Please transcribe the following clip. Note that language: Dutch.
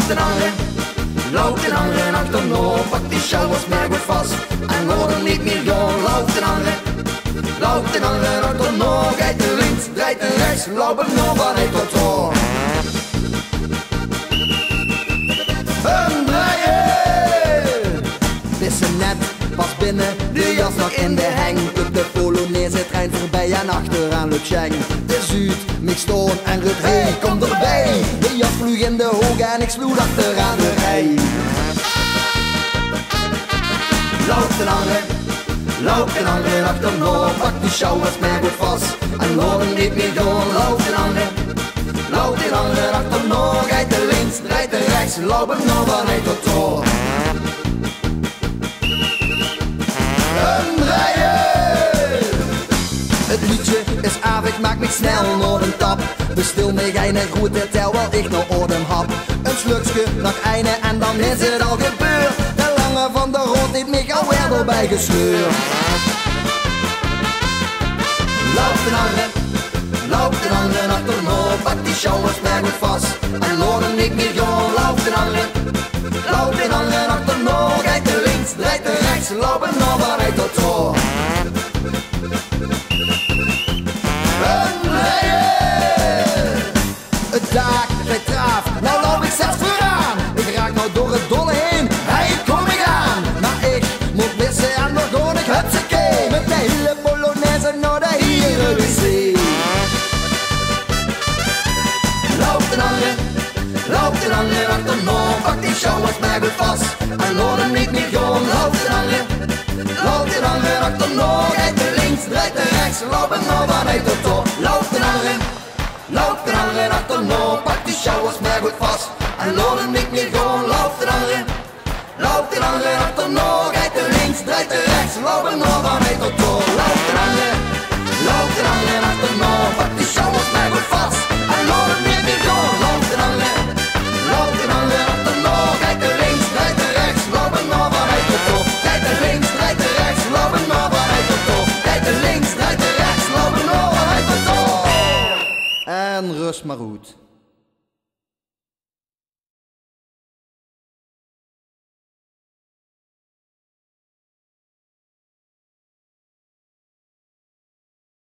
loopt een andere, loopt een andere achternoor. Pak die sjouwers maar goed vast en hoor hem niet meer gaan. Loopt een andere, loopt een andere achternoor. Rijdt naar links, draait naar rechts, loopt hem nog van heen tot hoor. Vissen net, pas binnen, de jas nog in de heng. Op de Polonaise trein voorbij en achteraan lukt Schenk. De Zuid, Mixtoon en Rut, hey, kom erbij. De jas vloeg in de hoog en ik sloeg achteraan de rij. Loopt een andere, loopt een andere achternoor. Pak die sjouwers maar goed vast en hoor hem niet meer gaan. Loopt een andere, loopt een andere achternoor. Rijdt naar links, rijdt naar rechts, loop hem nog van heen tot hoor. Het liedje is af, ik maak me snel naar een tap. Bestil me geen groete terwijl ik nog adem hap. Een slukje nog einde en dan is het al gebeurd. De lange van de rot heeft me alweer erbij gesleurd. Loopt een andere, loopt een andere achternoor. Pak die sjouwers maar goed vast en laat hem niet meer gaan. Loopt een andere, loopt een andere achternoor. Rijdt naar links, draait naar rechts, loop hem nog van heen tot hoor. Het daak, het traaf, nou loop ik zelfs vooraan. Ik raak nou door het dolle heen, hey, kom ik aan. Maar ik moet missen en dan ga ik hupsakee. Met de hele Polonaise naar de hele wc. Loopt een andere, loopt een andere achternoor. Pak die sjouwers maar goed vast en laat hem niet meer gaan. Loopt een andere, loopt een andere achternoor. Rijdt naar links, draait naar rechts, loop hem nog van heen tot hoor. Loopt een andere, loopt een andere achternoor. Pak die sjouwers maar goed vast en laat hem niet meer gaan. Loopt een andere, loopt een andere achternoor. Rijdt naar links, draait naar rechts, loop hem nog van heen tot hoor. Loopt een andere, loopt een andere achternoor. Pak die sjouwers maar goed vast en laat hem niet meer gaan. Loopt een andere, loopt een andere achternoor. Rijdt naar links, draait naar rechts, loop hem nog van heen tot hoor. Rijdt naar links, draait naar rechts, loop hem nog van heen tot hoor. Rijdt naar links, draait naar rechts, loop hem nog van heen tot hoor. En rust maar goed.